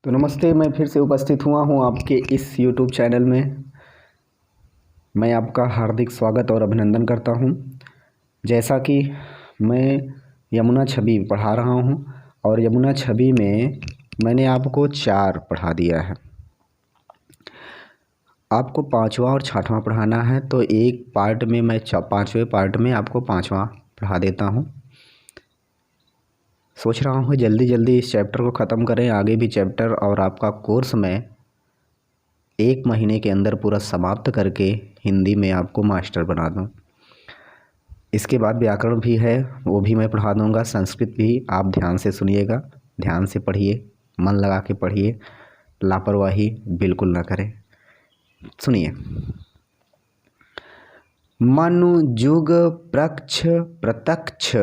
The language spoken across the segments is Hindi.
तो नमस्ते, मैं फिर से उपस्थित हुआ हूँ आपके इस YouTube चैनल में। मैं आपका हार्दिक स्वागत और अभिनंदन करता हूँ। जैसा कि मैं यमुना छवि पढ़ा रहा हूँ और यमुना छवि में मैंने आपको 4 पढ़ा दिया है। आपको 5वां और 6वां पढ़ाना है, तो एक पार्ट में मैं 5वें पार्ट में आपको 5वां पढ़ा देता हूँ। सोच रहा हूँ जल्दी जल्दी इस चैप्टर को ख़त्म करें, आगे भी चैप्टर और आपका कोर्स में 1 महीने के अंदर पूरा समाप्त करके हिंदी में आपको मास्टर बना दूँ। इसके बाद व्याकरण भी है, वो भी मैं पढ़ा दूँगा। संस्कृत भी आप ध्यान से सुनिएगा, ध्यान से पढ़िए, मन लगा के पढ़िए, लापरवाही बिल्कुल ना करें। सुनिए। मनु जुग प्रक्ष प्रत्यक्ष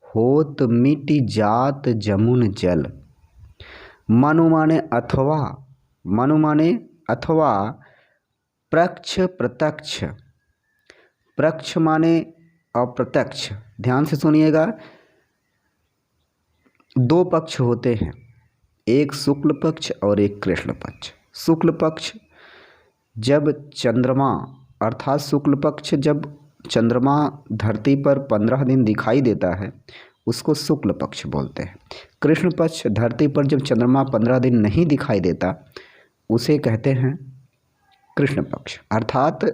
होत मिटि जात जमुन जल। मनु माने अथवा, मनु माने अथवा, प्रक्ष प्रत्यक्ष, प्रक्ष माने अप्रत्यक्ष। ध्यान से सुनिएगा, 2 पक्ष होते हैं, एक शुक्ल पक्ष और एक कृष्ण पक्ष। शुक्ल पक्ष जब चंद्रमा अर्थात शुक्ल पक्ष जब चंद्रमा धरती पर 15 दिन दिखाई देता है उसको शुक्ल पक्ष बोलते हैं। कृष्ण पक्ष धरती पर जब चंद्रमा 15 दिन नहीं दिखाई देता उसे कहते हैं कृष्ण पक्ष, अर्थात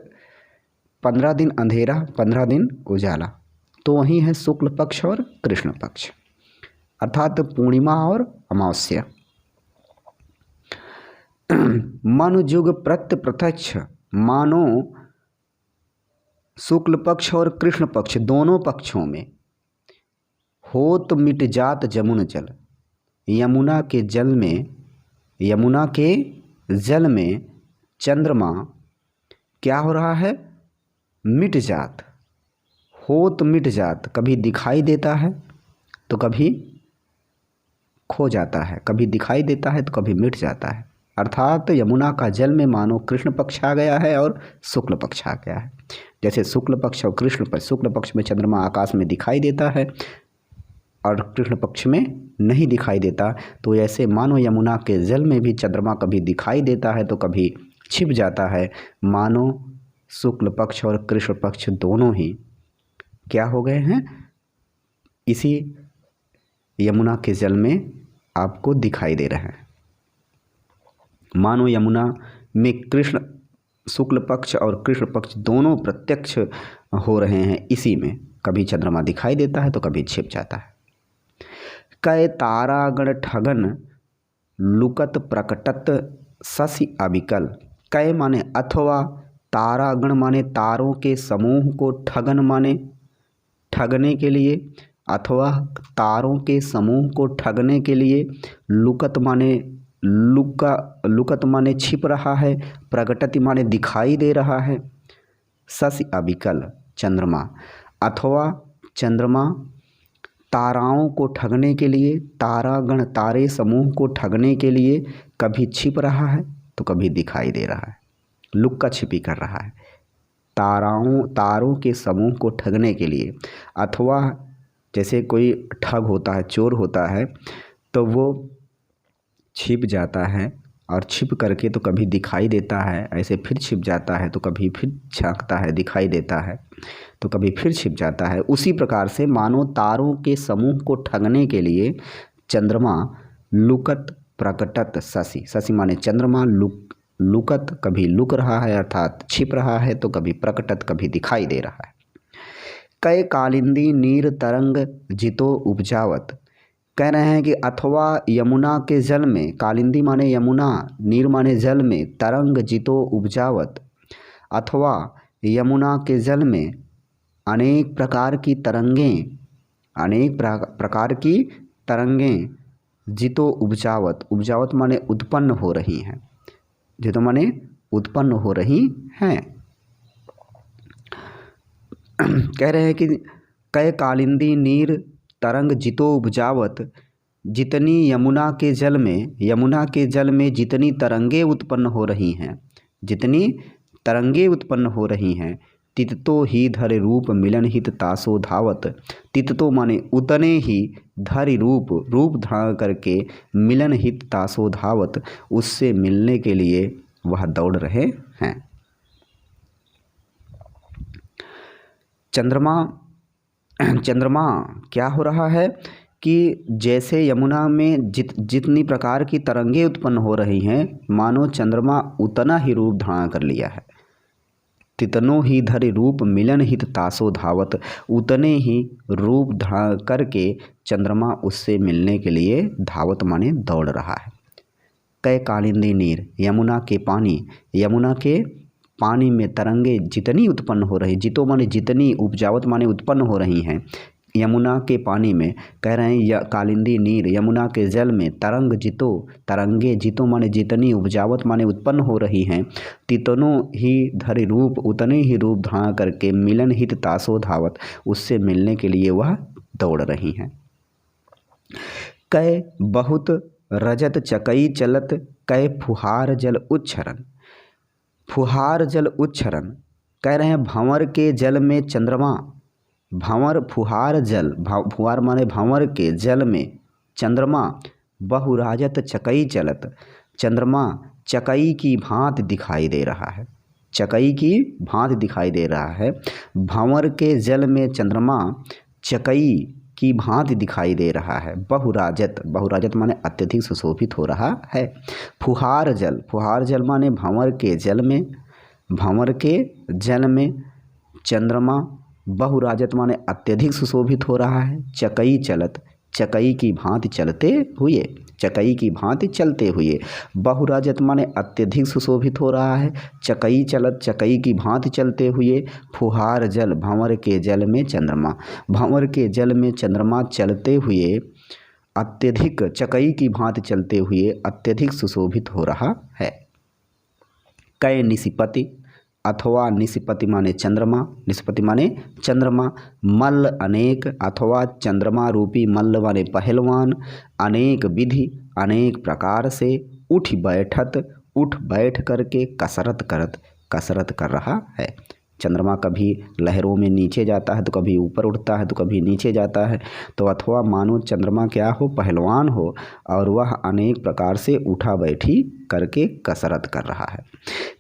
15 दिन अंधेरा 15 दिन उजाला, तो वही है शुक्ल पक्ष और कृष्ण पक्ष, अर्थात पूर्णिमा और अमावस्या। मनु जुग प्रत्यक्ष मानो शुक्ल पक्ष और कृष्ण पक्ष दोनों पक्षों में होत मिट जात जमुन जल। यमुना के जल में, यमुना के जल में चंद्रमा क्या हो रहा है? मिट जात, होत मिट जात, कभी दिखाई देता है तो कभी खो जाता है, कभी दिखाई देता है तो कभी मिट जाता है। अर्थात यमुना का जल में मानो कृष्ण पक्ष आ गया है और शुक्ल पक्ष आ गया है। जैसे शुक्ल पक्ष और कृष्ण पक्ष, शुक्ल पक्ष में चंद्रमा आकाश में दिखाई देता है और कृष्ण पक्ष में नहीं दिखाई देता, तो ऐसे मानो यमुना के जल में भी चंद्रमा कभी दिखाई देता है तो कभी छिप जाता है। मानो शुक्ल पक्ष और कृष्ण पक्ष दोनों ही क्या हो गए हैं? इसी यमुना के जल में आपको दिखाई दे रहे हैं। मानो यमुना में कृष्ण शुक्ल पक्ष और कृष्ण पक्ष दोनों प्रत्यक्ष हो रहे हैं, इसी में कभी चंद्रमा दिखाई देता है तो कभी छिप जाता है। कै तारागण ठगन लुकत प्रकटत शशि अविकल। कै माने अथवा, तारागण माने तारों के समूह को, ठगन माने ठगने के लिए, अथवा तारों के समूह को ठगने के लिए, लुकत माने लुकत माने छिप रहा है, प्रकटति माने दिखाई दे रहा है, शशि अविकल चंद्रमा, अथवा चंद्रमा ताराओं को ठगने के लिए, तारागण तारे समूह को ठगने के लिए कभी छिप रहा है तो कभी दिखाई दे रहा है, लुक्का छिपी कर रहा है, तारों के समूह को ठगने के लिए। अथवा जैसे कोई ठग होता है, चोर होता है, तो वो छिप जाता है और छिप करके तो कभी दिखाई देता है, ऐसे फिर छिप जाता है तो कभी फिर झांकता है, दिखाई देता है तो कभी फिर छिप जाता है। उसी प्रकार से मानो तारों के समूह को ठगने के लिए चंद्रमा लुकत प्रकटत शशि, शशि माने चंद्रमा, लुकत कभी लुक रहा है अर्थात छिप रहा है, तो कभी प्रकटत कभी दिखाई दे रहा है। कै कालिंदी नीर तरंग जितो उपजावत। कह रहे हैं कि अथवा यमुना के जल में, कालिंदी माने यमुना, नीर माने जल में, तरंग जितो उपजावत, अथवा यमुना के जल में अनेक प्रकार की तरंगें, अनेक प्रकार की तरंगें जितो उपजावत, उपजावत माने उत्पन्न हो रही हैं, जितो माने उत्पन्न हो रही हैं। कह रहे हैं कि कै कालिंदी नीर तरंग जितो उपजावत, जितनी यमुना के जल में, यमुना के जल में जितनी तरंगे उत्पन्न हो रही हैं, जितनी तरंगे उत्पन्न हो रही हैं, तिततो ही धरि रूप मिलन हित तासो धावत। तिततो माने उतने ही धरि रूप, रूप धारण करके मिलन हित तासो धावत, उससे मिलने के लिए वह दौड़ रहे हैं। चंद्रमा क्या हो रहा है कि जैसे यमुना में जितनी प्रकार की तरंगें उत्पन्न हो रही हैं, मानो चंद्रमा उतना ही रूप धारण कर लिया है। तितनो ही धरि रूप मिलन हित तासो धावत, उतने ही रूप धारण करके चंद्रमा उससे मिलने के लिए धावत माने दौड़ रहा है। कै कालिंदी नीर, यमुना के पानी में तरंगे जितनी उत्पन्न हो रही, जितो माने जितनी, उपजावत माने उत्पन्न हो रही हैं यमुना के पानी में, कह रहे हैं कालिंदी नीर, यमुना के जल में तरंगे जितो माने जितनी, उपजावत माने उत्पन्न हो रही हैं, तितनो ही धरि रूप, उतने ही रूप धारण करके मिलन हित तासो धावत, उससे मिलने के लिए वह दौड़ रही हैं। कै बहुत रजत चकई चलत, कै फुहार जल उच्छरण। फुहार जल उच्छरण, कह रहे हैं भंवर के जल में चंद्रमा, फुहार माने भंवर के जल में चंद्रमा, बहुराजत चकई चलत, चंद्रमा चकई की भांति दिखाई दे रहा है। चकई की भांति दिखाई दे रहा है। भंवर के जल में चंद्रमा चकई की भांति दिखाई दे रहा है। बहुराजत माने अत्यधिक सुशोभित हो रहा है। फुहार जल माने भंवर के जल में चंद्रमा, बहुराजत माने अत्यधिक सुशोभित हो रहा है। चकई चलत, चकई की भांति चलते हुए, बहुराजत माने अत्यधिक सुशोभित हो रहा है। चकई चलत, चकई की भांति चलते हुए। फुहार जल, भंवर के जल में चंद्रमा चलते हुए अत्यधिक, चकई की भांति चलते हुए अत्यधिक सुशोभित हो रहा है। कै निशिपति अथवा निशिपति माने चंद्रमा, मल्ल अनेक अथवा चंद्रमा रूपी मल्ल माने पहलवान, अनेक विधि अनेक प्रकार से, उठ बैठ करके कसरत कर रहा है। चंद्रमा कभी लहरों में नीचे जाता है तो कभी ऊपर उठता है तो कभी नीचे जाता है। तो अथवा मानो चंद्रमा क्या हो, पहलवान हो, और वह अनेक प्रकार से उठा बैठी करके कसरत कर रहा है।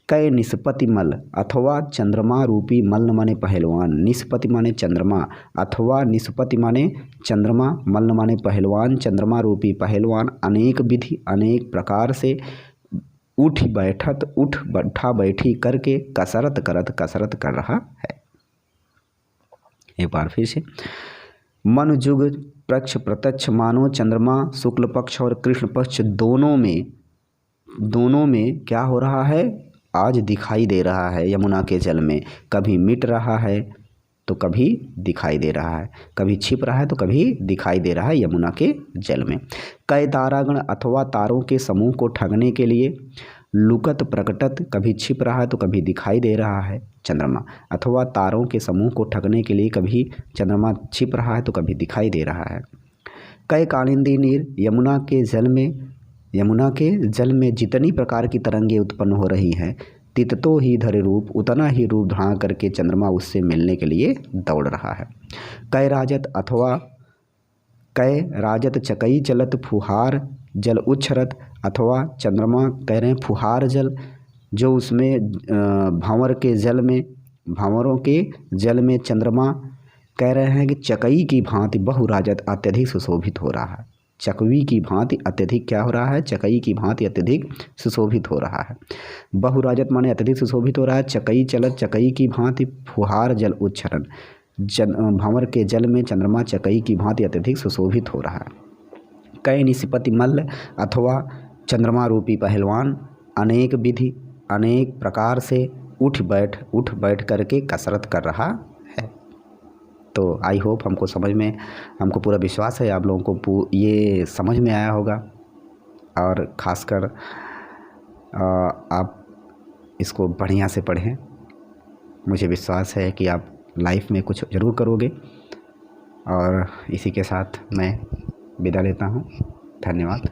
कै निष्पति मल्ल अथवा चंद्रमा रूपी मल्ल माने पहलवान, निष्पति माने चंद्रमा अथवा निष्पति माने चंद्रमा, मल्ल माने पहलवान, चंद्रमा रूपी पहलवान अनेक विधि अनेक प्रकार से उठ बैठा बैठी करके कसरत कर रहा है। एक बार फिर से, मन जुग पक्ष प्रत्यक्ष मानो चंद्रमा शुक्ल पक्ष और कृष्ण पक्ष दोनों में क्या हो रहा है, आज दिखाई दे रहा है। यमुना के जल में कभी मिट रहा है तो कभी दिखाई दे रहा है, कभी छिप रहा है तो कभी दिखाई दे रहा है यमुना के जल में। कै तारागण अथवा तारों के समूह को ठगने के लिए, लुकत प्रकटत, कभी छिप रहा है तो कभी दिखाई दे रहा है चंद्रमा, अथवा तारों के समूह को ठगने के लिए कभी चंद्रमा छिप रहा है तो कभी दिखाई दे रहा है। कै कालिंदी नीर, यमुना के जल में जितनी प्रकार की तरंगें उत्पन्न हो रही हैं, तिततो ही धरि रूप, उतना ही रूप धारण करके चंद्रमा उससे मिलने के लिए दौड़ रहा है। कै राजत चकई चलत, फुहार जल उच्छरत, अथवा चंद्रमा कह रहे हैं फुहार जल, जो उसमें भंवरों के जल में चंद्रमा कह रहे हैं कि चकई की भांति बहुराजत अत्यधिक सुशोभित हो रहा है। चकवी की भांति अत्यधिक क्या हो रहा है, चकई की भांति अत्यधिक सुशोभित हो रहा है। बहुराजत माने अत्यधिक सुशोभित हो रहा है। चकई चलत, चकई की भांति, फुहार जल उच्छरण, भंवर के जल में चंद्रमा चकई की भांति अत्यधिक सुशोभित हो रहा है। कै निशिपति मल्ल अथवा चंद्रमा रूपी पहलवान अनेक विधि अनेक प्रकार से उठ बैठ करके कसरत कर रहा है। तो आई होप हमको पूरा विश्वास है आप लोगों को ये समझ में आया होगा, और ख़ासकर आप इसको बढ़िया से पढ़ें। मुझे विश्वास है कि आप लाइफ में कुछ ज़रूर करोगे, और इसी के साथ मैं विदा लेता हूँ। धन्यवाद।